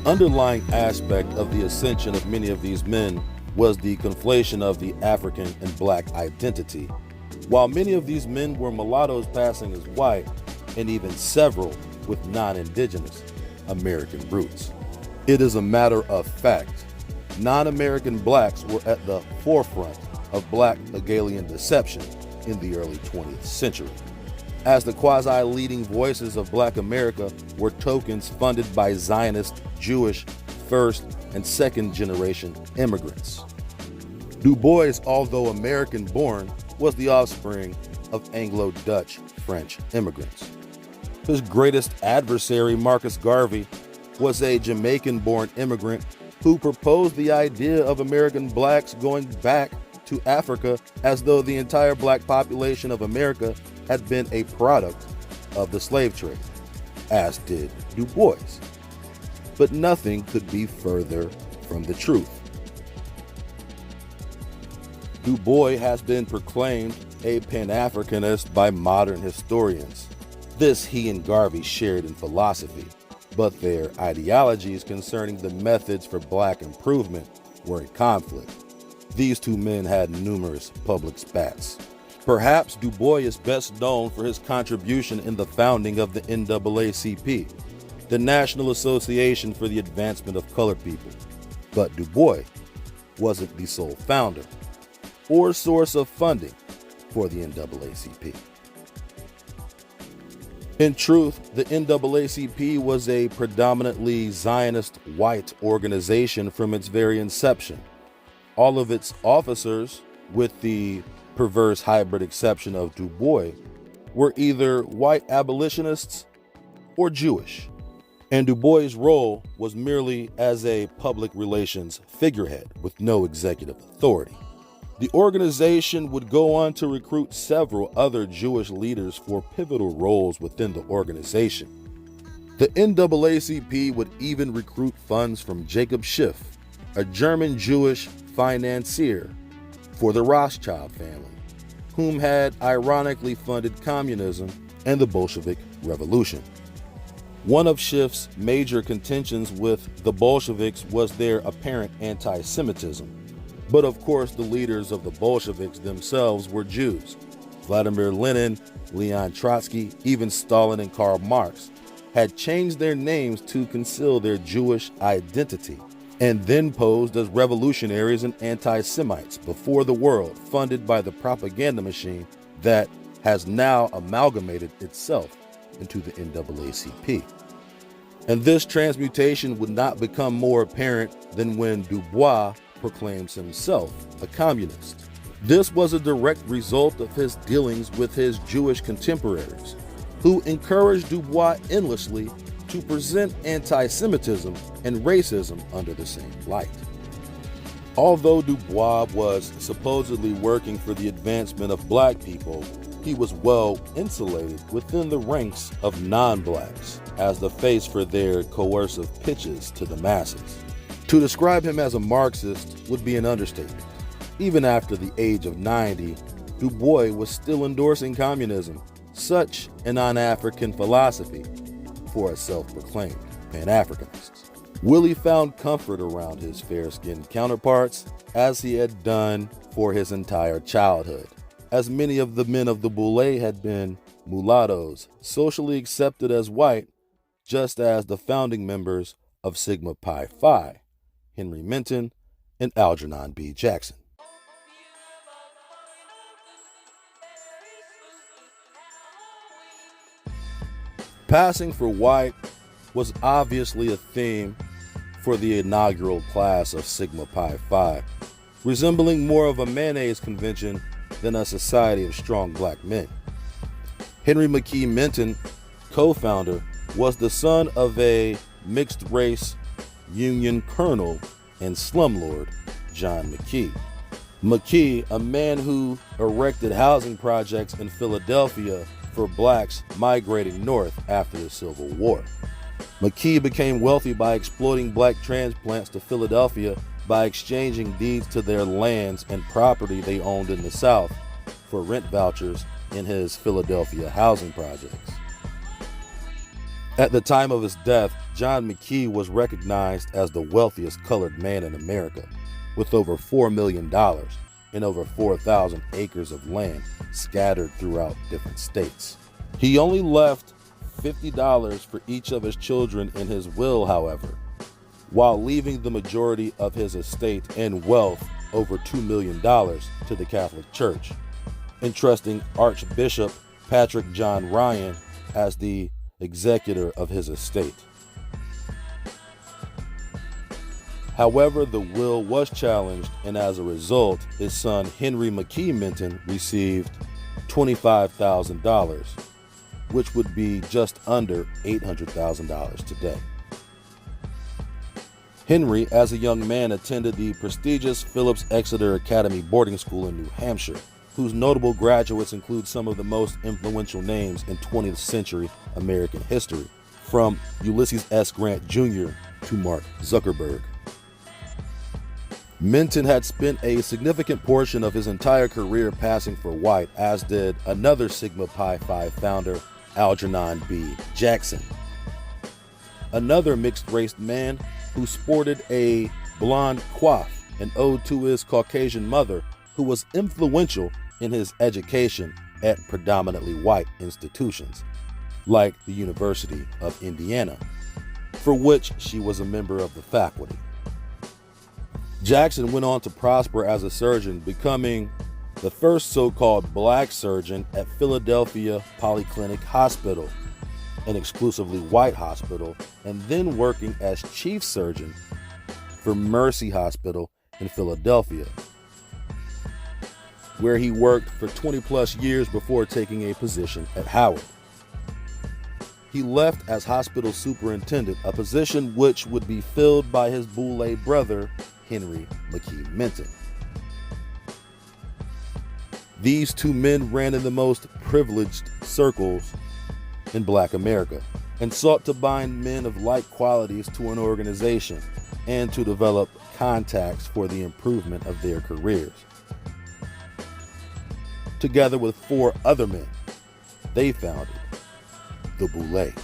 underlying aspect of the ascension of many of these men was the conflation of the African and black identity. While many of these men were mulattoes passing as white, and even several with non-indigenous American roots. It is a matter of fact, non-American blacks were at the forefront of black Hegelian deception in the early 20th century, as the quasi-leading voices of black America were tokens funded by Zionist, Jewish, first and second generation immigrants. Du Bois, although American-born, was the offspring of Anglo-Dutch French immigrants. His greatest adversary, Marcus Garvey, was a Jamaican-born immigrant who proposed the idea of American blacks going back to Africa as though the entire black population of America had been a product of the slave trade, as did Du Bois. But nothing could be further from the truth. Du Bois has been proclaimed a Pan-Africanist by modern historians. This he and Garvey shared in philosophy, but their ideologies concerning the methods for black improvement were in conflict. These two men had numerous public spats. Perhaps Du Bois is best known for his contribution in the founding of the NAACP, the National Association for the Advancement of Colored People. But Du Bois wasn't the sole founder or source of funding for the NAACP. In truth, the NAACP was a predominantly Zionist white organization from its very inception. All of its officers, with the perverse hybrid exception of Du Bois, were either white abolitionists or Jewish, and Du Bois' role was merely as a public relations figurehead with no executive authority. The organization would go on to recruit several other Jewish leaders for pivotal roles within the organization. The NAACP would even recruit funds from Jacob Schiff, a German Jewish financier for the Rothschild family, whom had ironically funded communism and the Bolshevik Revolution. One of Schiff's major contentions with the Bolsheviks was their apparent anti-Semitism. But of course, the leaders of the Bolsheviks themselves were Jews. Vladimir Lenin, Leon Trotsky, even Stalin and Karl Marx had changed their names to conceal their Jewish identity, and then posed as revolutionaries and anti-Semites before the world, funded by the propaganda machine that has now amalgamated itself into the NAACP. And this transmutation would not become more apparent than when Du Bois proclaims himself a communist. This was a direct result of his dealings with his Jewish contemporaries, who encouraged Du Bois endlessly to present anti-Semitism and racism under the same light. Although Du Bois was supposedly working for the advancement of black people, he was well insulated within the ranks of non-blacks as the face for their coercive pitches to the masses. To describe him as a Marxist would be an understatement. Even after the age of 90, Du Bois was still endorsing communism, such an un-African philosophy for a self-proclaimed Pan-Africanist. Willie found comfort around his fair-skinned counterparts, as he had done for his entire childhood, as many of the men of the Boulè had been mulattoes, socially accepted as white, just as the founding members of Sigma Pi Phi, Henry Minton and Algernon B. Jackson. Passing for white was obviously a theme for the inaugural class of Sigma Pi Phi, resembling more of a mayonnaise convention than a society of strong black men. Henry McKee Minton, co-founder, was the son of a mixed-race Union colonel and slumlord, John McKee. McKee, a man who erected housing projects in Philadelphia for blacks migrating north after the Civil War. McKee became wealthy by exploiting black transplants to Philadelphia by exchanging deeds to their lands and property they owned in the South for rent vouchers in his Philadelphia housing projects. At the time of his death, John McKee was recognized as the wealthiest colored man in America, with over $4 million and over 4,000 acres of land scattered throughout different states. He only left $50 for each of his children in his will, however, while leaving the majority of his estate and wealth, over $2 million, to the Catholic Church, entrusting Archbishop Patrick John Ryan as the executor of his estate. However, the will was challenged, and as a result, his son Henry McKee Minton received $25,000, which would be just under $800,000 today. Henry, as a young man, attended the prestigious Phillips Exeter Academy boarding school in New Hampshire, whose notable graduates include some of the most influential names in 20th century American history, from Ulysses S. Grant Jr. to Mark Zuckerberg. Minton had spent a significant portion of his entire career passing for white, as did another Sigma Pi Phi founder, Algernon B. Jackson, another mixed-race man who sported a blonde coif, an ode to his Caucasian mother, who was influential in his education at predominantly white institutions, like the University of Indiana, for which she was a member of the faculty. Jackson went on to prosper as a surgeon, becoming the first so-called black surgeon at Philadelphia Polyclinic Hospital, an exclusively white hospital, and then working as chief surgeon for Mercy Hospital in Philadelphia, where he worked for 20-plus years before taking a position at Howard. He left as hospital superintendent, a position which would be filled by his Boulè brother, Henry McKee Minton. These two men ran in the most privileged circles in Black America and sought to bind men of like qualities to an organization and to develop contacts for the improvement of their careers. Together with 4 other men, they founded the Boulè.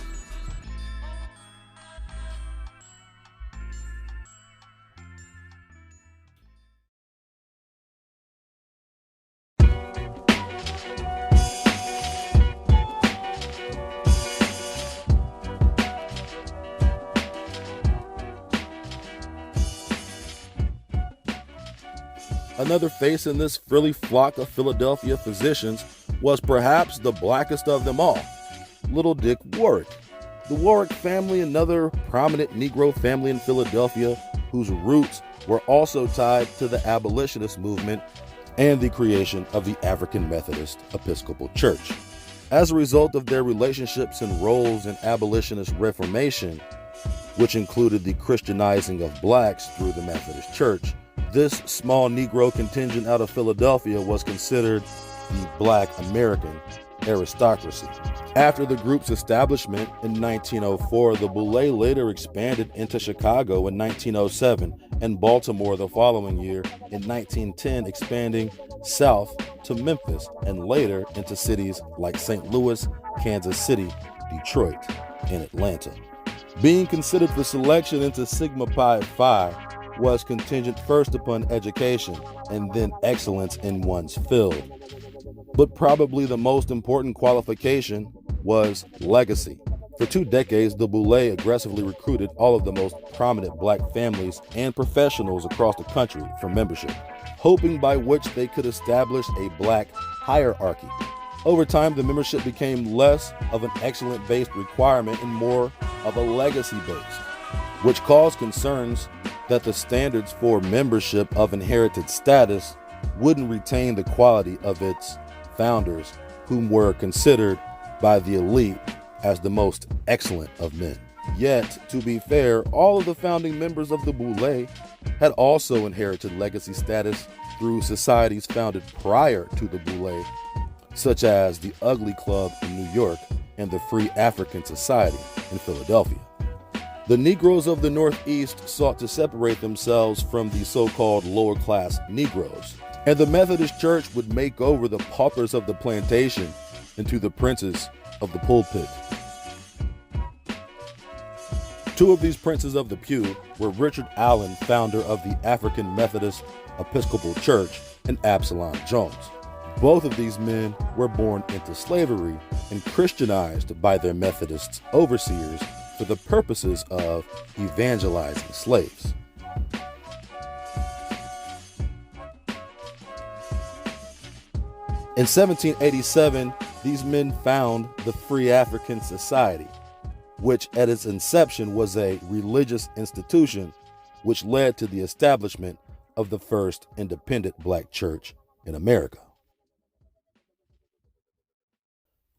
Another face in this frilly flock of Philadelphia physicians was perhaps the blackest of them all, Little Dick Warwick. The Warwick family, another prominent Negro family in Philadelphia, whose roots were also tied to the abolitionist movement and the creation of the African Methodist Episcopal Church. As a result of their relationships and roles in abolitionist reformation, which included the Christianizing of blacks through the Methodist Church, this small Negro contingent out of Philadelphia was considered the Black American aristocracy. After the group's establishment in 1904, the Boulè later expanded into Chicago in 1907 and Baltimore the following year in 1910, expanding south to Memphis and later into cities like St. Louis, Kansas City, Detroit, and Atlanta. Being considered for selection into Sigma Pi Phi was contingent first upon education and then excellence in one's field. But probably the most important qualification was legacy. For 2 decades, the Boulè aggressively recruited all of the most prominent black families and professionals across the country for membership, hoping by which they could establish a black hierarchy. Over time, the membership became less of an excellent-based requirement and more of a legacy-based, which caused concerns that the standards for membership of inherited status wouldn't retain the quality of its founders, whom were considered by the elite as the most excellent of men. Yet, to be fair, all of the founding members of the Boulè had also inherited legacy status through societies founded prior to the Boulè, such as the Ugly Club in New York and the Free African Society in Philadelphia. The Negroes of the Northeast sought to separate themselves from the so-called lower-class Negroes, and the Methodist Church would make over the paupers of the plantation into the princes of the pulpit. Two of these princes of the pew were Richard Allen, founder of the African Methodist Episcopal Church, and Absalom Jones. Both of these men were born into slavery and Christianized by their Methodist overseers for the purposes of evangelizing slaves. In 1787, these men found the Free African Society, which at its inception was a religious institution which led to the establishment of the first independent black church in America.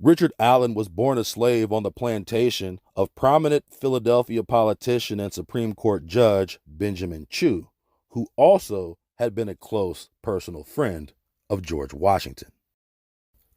Richard Allen was born a slave on the plantation of prominent Philadelphia politician and Supreme Court Judge Benjamin Chew, who also had been a close personal friend of George Washington.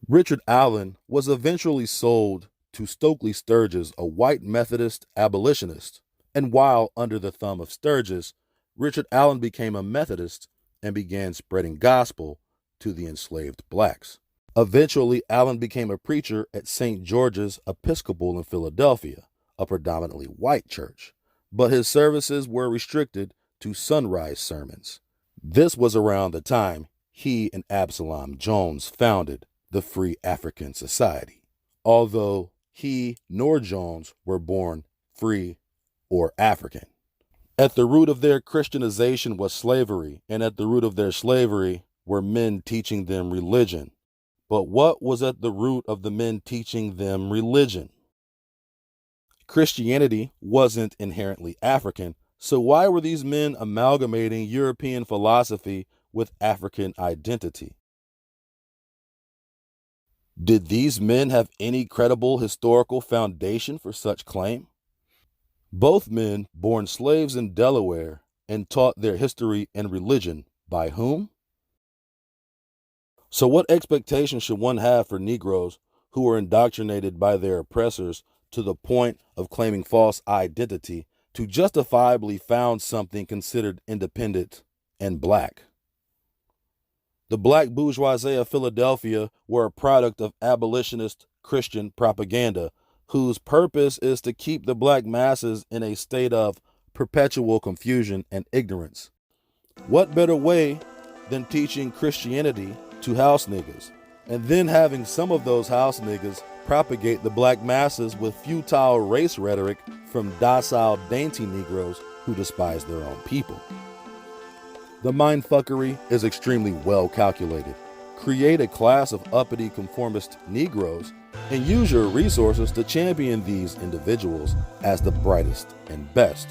Richard Allen was eventually sold to Stokely Sturgis, a white Methodist abolitionist, and while under the thumb of Sturgis, Richard Allen became a Methodist and began spreading gospel to the enslaved blacks. Eventually, Allen became a preacher at St. George's Episcopal in Philadelphia, a predominantly white church, but his services were restricted to sunrise sermons. This was around the time he and Absalom Jones founded the Free African Society, although he nor Jones were born free or African. At the root of their Christianization was slavery, and at the root of their slavery were men teaching them religion. But what was at the root of the men teaching them religion? Christianity wasn't inherently African, so why were these men amalgamating European philosophy with African identity? Did these men have any credible historical foundation for such claim? Both men born slaves in Delaware and taught their history and religion by whom? So what expectation should one have for Negroes who were indoctrinated by their oppressors to the point of claiming false identity to justifiably found something considered independent and black? The black bourgeoisie of Philadelphia were a product of abolitionist Christian propaganda, whose purpose is to keep the black masses in a state of perpetual confusion and ignorance. What better way than teaching Christianity to house niggas, and then having some of those house niggas propagate the black masses with futile race rhetoric from docile, dainty Negroes who despise their own people? The mindfuckery is extremely well calculated. Create a class of uppity conformist Negroes and use your resources to champion these individuals as the brightest and best.